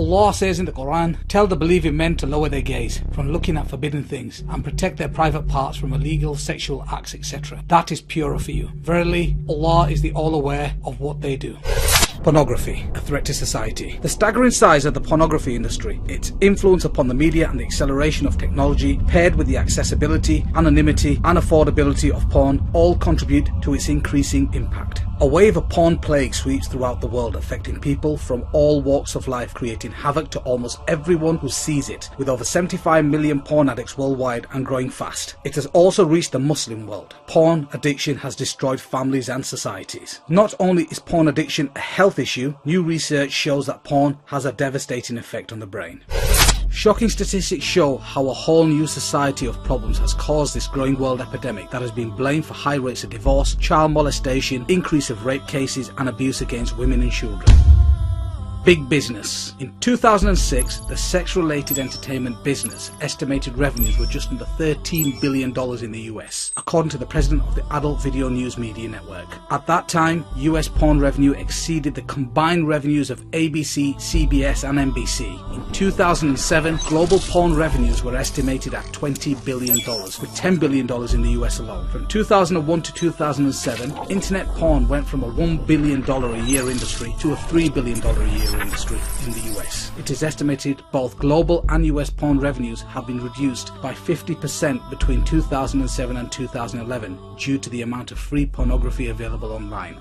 Allah says in the Quran, "Tell the believing men to lower their gaze from looking at forbidden things and protect their private parts from illegal sexual acts, etc. That is purer for you. Verily, Allah is the all-aware of what they do." Pornography, a threat to society. The staggering size of the pornography industry, its influence upon the media and the acceleration of technology, paired with the accessibility, anonymity and affordability of porn, all contribute to its increasing impact. A wave of porn plague sweeps throughout the world, affecting people from all walks of life, creating havoc to almost everyone who sees it, with over 75 million porn addicts worldwide and growing fast. It has also reached the Muslim world. Porn addiction has destroyed families and societies. Not only is porn addiction a health issue, new research shows that porn has a devastating effect on the brain. Shocking statistics show how a whole new society of problems has caused this growing world epidemic that has been blamed for high rates of divorce, child molestation, increase of rape cases and abuse against women and children. Big business. In 2006, the sex-related entertainment business estimated revenues were just under $13 billion in the US, according to the president of the Adult Video News Media Network. At that time, US porn revenue exceeded the combined revenues of ABC, CBS and NBC. In 2007, global porn revenues were estimated at $20 billion, with $10 billion in the US alone. From 2001 to 2007, internet porn went from a $1 billion a year industry to a $3 billion a year industry in the US. It is estimated both global and US porn revenues have been reduced by 50% between 2007 and 2011 due to the amount of free pornography available online.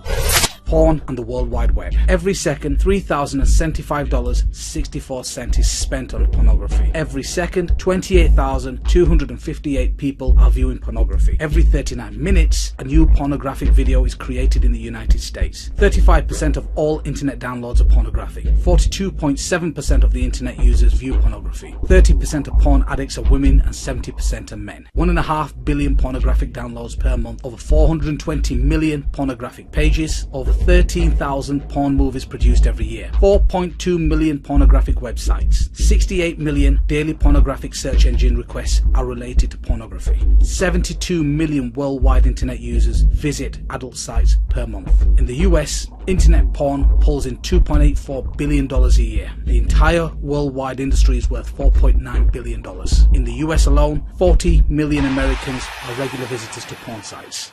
Porn and the World Wide Web. Every second, $3,075.64 is spent on pornography. Every second, 28,258 people are viewing pornography. Every 39 minutes, a new pornographic video is created in the United States. 35% of all internet downloads are pornographic. 42.7% of the internet users view pornography. 30% of porn addicts are women and 70% are men. 1.5 billion pornographic downloads per month. Over 420 million pornographic pages. Over 13,000 porn movies produced every year. 4.2 million pornographic websites. 68 million daily pornographic search engine requests are related to pornography. 72 million worldwide internet users visit adult sites per month. In the US, internet porn pulls in $2.84 billion a year. The entire worldwide industry is worth $4.9 billion. In the US alone, 40 million Americans are regular visitors to porn sites.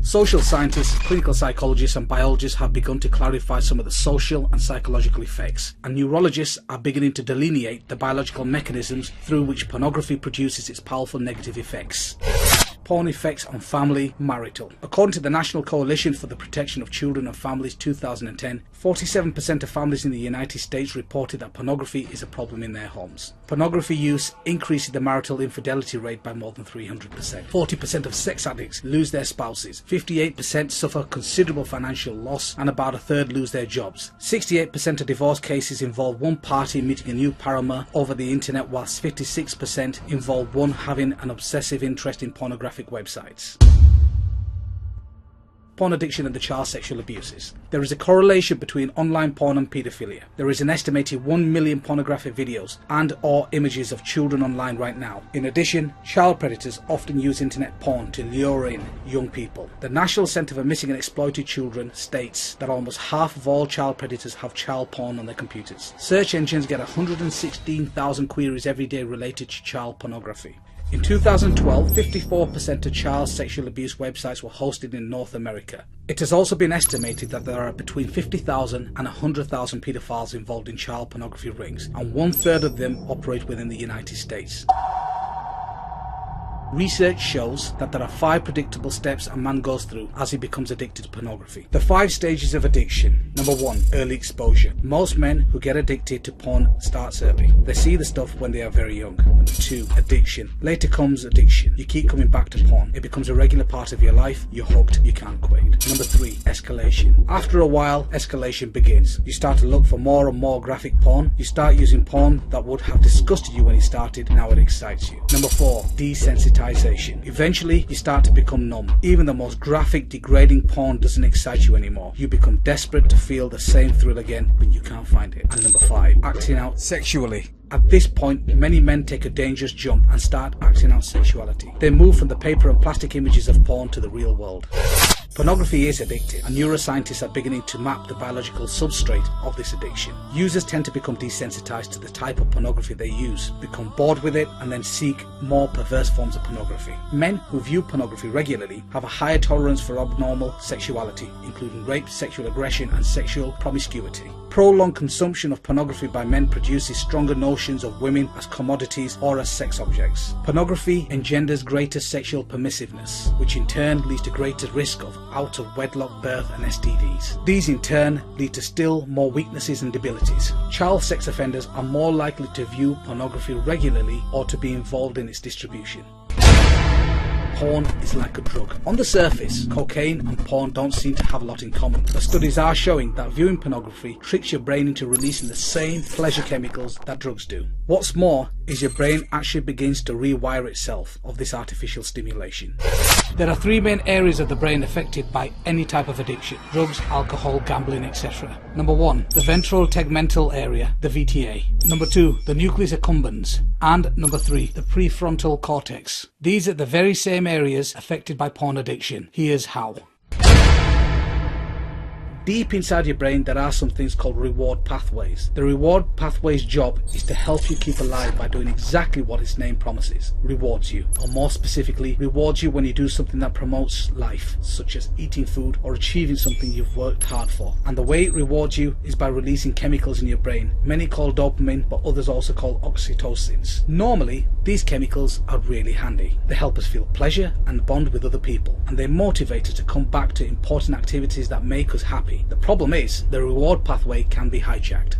Social scientists, clinical psychologists and biologists have begun to clarify some of the social and psychological effects, and neurologists are beginning to delineate the biological mechanisms through which pornography produces its powerful negative effects. Porn effects on family, marital. According to the National Coalition for the Protection of Children and Families 2010, 47% of families in the United States reported that pornography is a problem in their homes. Pornography use increases the marital infidelity rate by more than 300%. 40% of sex addicts lose their spouses. 58% suffer considerable financial loss, and about a third lose their jobs. 68% of divorce cases involve one party meeting a new paramour over the internet, whilst 56% involve one having an obsessive interest in pornographic websites. Porn addiction and the child sexual abuses. There is a correlation between online porn and paedophilia. There is an estimated 1 million pornographic videos and or images of children online right now. In addition, child predators often use internet porn to lure in young people. The National Centre for Missing and Exploited Children states that almost half of all child predators have child porn on their computers. Search engines get 116,000 queries every day related to child pornography. In 2012, 54% of child sexual abuse websites were hosted in North America. It has also been estimated that there are between 50,000 and 100,000 paedophiles involved in child pornography rings, and 1/3 of them operate within the United States. Research shows that there are 5 predictable steps a man goes through as he becomes addicted to pornography. The 5 stages of addiction. Number 1, early exposure. Most men who get addicted to porn starts early. They see the stuff when they are very young. Number 2, addiction. Later comes addiction. You keep coming back to porn. It becomes a regular part of your life. You're hooked. You can't quit. Number 3, escalation. After a while, escalation begins. You start to look for more and more graphic porn. You start using porn that would have disgusted you when you started. Now it excites you. Number 4, desensitization. Eventually, you start to become numb. Even the most graphic, degrading porn doesn't excite you anymore. You become desperate to feel the same thrill again, but you can't find it. And number 5, acting out sexually. At this point, many men take a dangerous jump and start acting out sexuality. They move from the paper and plastic images of porn to the real world. Pornography is addictive, and neuroscientists are beginning to map the biological substrate of this addiction. Users tend to become desensitized to the type of pornography they use, become bored with it, and then seek more perverse forms of pornography. Men who view pornography regularly have a higher tolerance for abnormal sexuality, including rape, sexual aggression, and sexual promiscuity. Prolonged consumption of pornography by men produces stronger notions of women as commodities or as sex objects. Pornography engenders greater sexual permissiveness, which in turn leads to greater risk of out-of-wedlock birth and STDs. These in turn lead to still more weaknesses and debilities. Child sex offenders are more likely to view pornography regularly or to be involved in its distribution. Porn is like a drug. On the surface, cocaine and porn don't seem to have a lot in common, but studies are showing that viewing pornography tricks your brain into releasing the same pleasure chemicals that drugs do. What's more is your brain actually begins to rewire itself of this artificial stimulation. There are three main areas of the brain affected by any type of addiction: drugs, alcohol, gambling, etc. Number 1, the ventral tegmental area, the VTA. Number 2, the nucleus accumbens. And number 3, the prefrontal cortex. These are the very same areas affected by porn addiction. Here's how. Deep inside your brain there are some things called reward pathways. The reward pathway's job is to help you keep alive by doing exactly what its name promises: rewards you, or more specifically, rewards you when you do something that promotes life, such as eating food or achieving something you've worked hard for. And the way it rewards you is by releasing chemicals in your brain, many call dopamine, but others also call oxytocins. Normally, these chemicals are really handy. They help us feel pleasure and bond with other people, and they motivate us to come back to important activities that make us happy. The problem is, the reward pathway can be hijacked.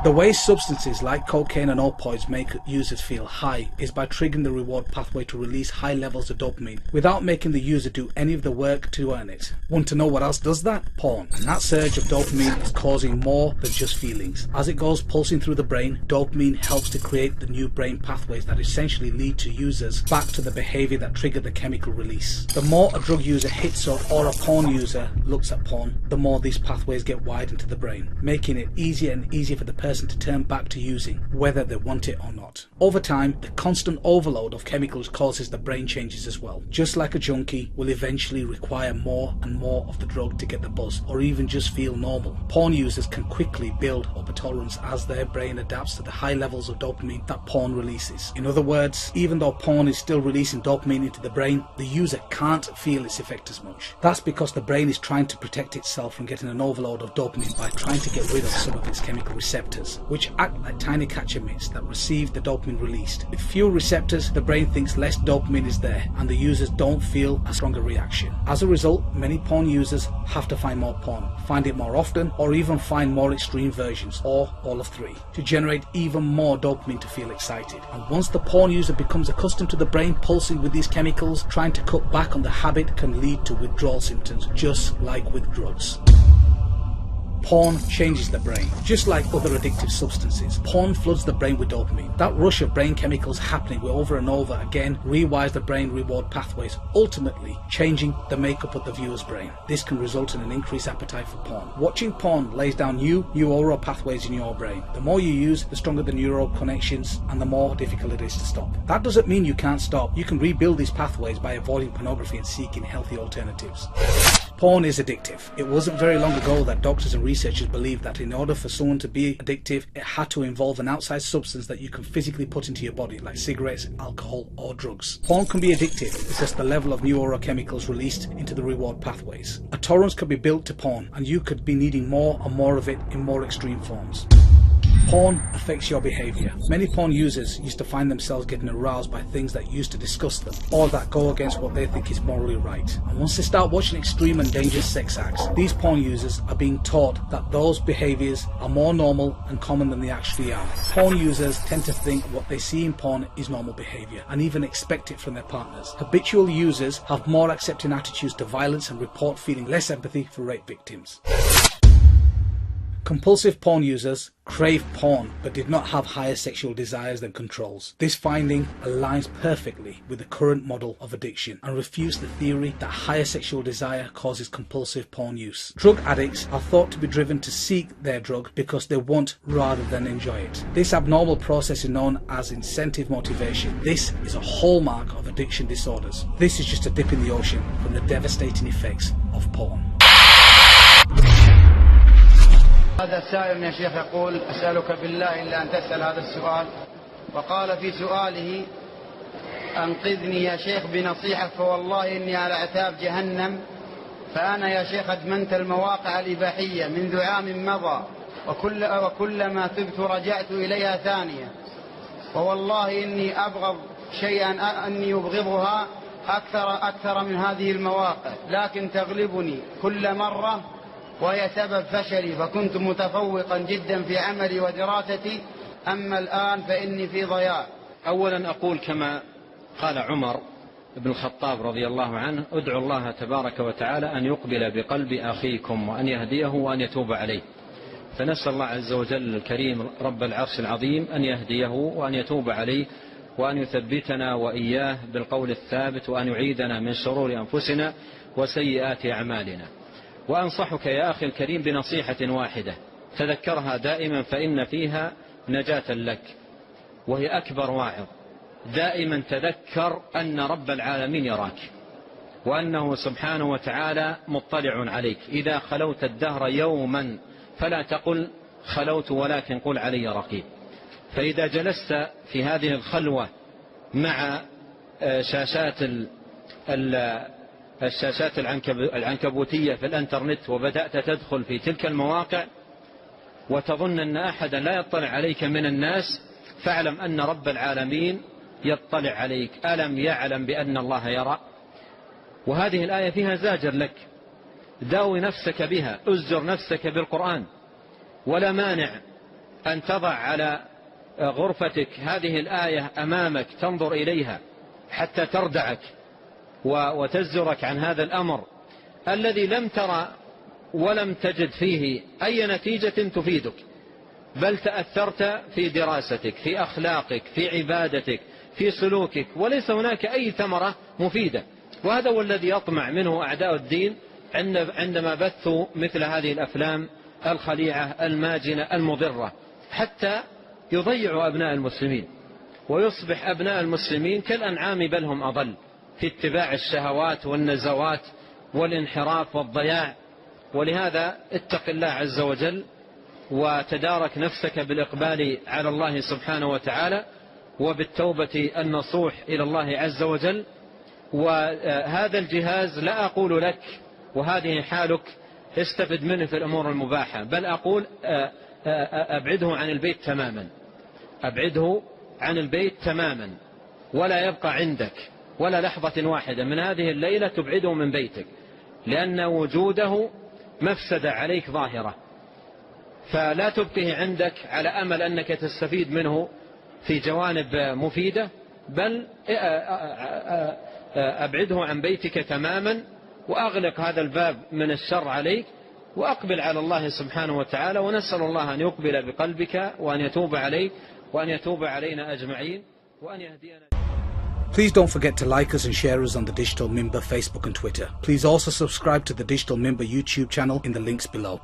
The way substances like cocaine and opioids make users feel high is by triggering the reward pathway to release high levels of dopamine without making the user do any of the work to earn it. Want to know what else does that? Porn. And that surge of dopamine is causing more than just feelings. As it goes pulsing through the brain, dopamine helps to create the new brain pathways that essentially lead to users back to the behavior that triggered the chemical release. The more a drug user hits up or a porn user looks at porn, the more these pathways get wired into the brain, making it easier and easier for the person to turn back to using, whether they want it or not. Over time, the constant overload of chemicals causes the brain changes as well. Just like a junkie will eventually require more and more of the drug to get the buzz, or even just feel normal. Porn users can quickly build up a tolerance as their brain adapts to the high levels of dopamine that porn releases. In other words, even though porn is still releasing dopamine into the brain, the user can't feel its effect as much. That's because the brain is trying to protect itself from getting an overload of dopamine by trying to get rid of some of its chemical receptors, which act like tiny catcher mitts that receive the dopamine released. With fewer receptors, the brain thinks less dopamine is there, and the users don't feel a stronger reaction. As a result, many porn users have to find more porn, find it more often, or even find more extreme versions, or all of three, to generate even more dopamine to feel excited. And once the porn user becomes accustomed to the brain pulsing with these chemicals, trying to cut back on the habit can lead to withdrawal symptoms, just like with drugs. Porn changes the brain. Just like other addictive substances, porn floods the brain with dopamine. That rush of brain chemicals happening over and over again rewires the brain reward pathways, ultimately changing the makeup of the viewer's brain. This can result in an increased appetite for porn. Watching porn lays down new neural pathways in your brain. The more you use, the stronger the neural connections and the more difficult it is to stop. That doesn't mean you can't stop. You can rebuild these pathways by avoiding pornography and seeking healthy alternatives. Porn is addictive. It wasn't very long ago that doctors and researchers believed that in order for someone to be addictive, it had to involve an outside substance that you can physically put into your body, like cigarettes, alcohol, or drugs. Porn can be addictive because the level of neurochemicals released into the reward pathways. A tolerance could be built to porn, and you could be needing more and more of it in more extreme forms. Porn affects your behaviour. Many porn users used to find themselves getting aroused by things that used to disgust them, or that go against what they think is morally right. And once they start watching extreme and dangerous sex acts, these porn users are being taught that those behaviours are more normal and common than they actually are. Porn users tend to think what they see in porn is normal behaviour, and even expect it from their partners. Habitual users have more accepting attitudes to violence and report feeling less empathy for rape victims. Compulsive porn users crave porn but did not have higher sexual desires than controls. This finding aligns perfectly with the current model of addiction and refutes the theory that higher sexual desire causes compulsive porn use. Drug addicts are thought to be driven to seek their drug because they want rather than enjoy it. This abnormal process is known as incentive motivation. This is a hallmark of addiction disorders. This is just a dip in the ocean from the devastating effects of porn. هذا السائل يا شيخ يقول: أسألك بالله إلا أن تسأل هذا السؤال. وقال في سؤاله: أنقذني يا شيخ بنصيحة، فوالله إني على عتاب جهنم، فأنا يا شيخ أدمنت المواقع الإباحية منذ عام مضى، وكلما تبت رجعت إليها ثانية، ووالله إني أبغض شيئا أني أبغضها أكثر من هذه المواقع، لكن تغلبني كل مرة وهي سبب فشلي، فكنت متفوقا جدا في عملي ودراستي، أما الآن فإني في ضياع. أولا أقول كما قال عمر بن الخطاب رضي الله عنه: ادعوا الله تبارك وتعالى أن يقبل بقلب أخيكم وأن يهديه وأن يتوب عليه. فنسأل الله عز وجل الكريم رب العرش العظيم أن يهديه وأن يتوب عليه وأن يثبتنا وإياه بالقول الثابت، وأن يعيدنا من شرور أنفسنا وسيئات أعمالنا. وأنصحك يا أخي الكريم بنصيحة واحدة تذكرها دائما، فإن فيها نجاة لك، وهي أكبر واعظ. دائما تذكر أن رب العالمين يراك، وأنه سبحانه وتعالى مطلع عليك. إذا خلوت الدهر يوما فلا تقل خلوت، ولكن قل علي رقيب. فإذا جلست في هذه الخلوة مع الشاشات العنكبوتية في الانترنت، وبدأت تدخل في تلك المواقع وتظن أن أحدا لا يطلع عليك من الناس، فاعلم أن رب العالمين يطلع عليك. ألم يعلم بأن الله يرى؟ وهذه الآية فيها زاجر لك، داوي نفسك بها، أزجر نفسك بالقرآن. ولا مانع أن تضع على غرفتك هذه الآية أمامك تنظر إليها حتى تردعك وتزجرك عن هذا الأمر الذي لم ترى ولم تجد فيه أي نتيجة تفيدك، بل تأثرت في دراستك، في أخلاقك، في عبادتك، في سلوكك، وليس هناك أي ثمرة مفيدة. وهذا هو الذي يطمع منه أعداء الدين عندما بثوا مثل هذه الأفلام الخليعة الماجنة المضرة، حتى يضيعوا أبناء المسلمين، ويصبح أبناء المسلمين كالأنعام بل هم أضل في اتباع الشهوات والنزوات والانحراف والضياع. ولهذا اتق الله عز وجل، وتدارك نفسك بالإقبال على الله سبحانه وتعالى، وبالتوبة النصوح إلى الله عز وجل. وهذا الجهاز لا أقول لك وهذه حالك استفد منه في الأمور المباحة، بل أقول أبعده عن البيت تماما، أبعده عن البيت تماما، ولا يبقى عندك ولا لحظة واحدة من هذه الليلة تبعده من بيتك، لأن وجوده مفسدة عليك ظاهرة. فلا تبقيه عندك على أمل أنك تستفيد منه في جوانب مفيدة، بل أبعده عن بيتك تماما، وأغلق هذا الباب من الشر عليك، وأقبل على الله سبحانه وتعالى. ونسأل الله أن يقبل بقلبك وأن يتوب عليك وأن يتوب علينا أجمعين وأن يهدينا. Please don't forget to like us and share us on the Digital Mimber Facebook and Twitter. Please also subscribe to the Digital Mimber YouTube channel in the links below.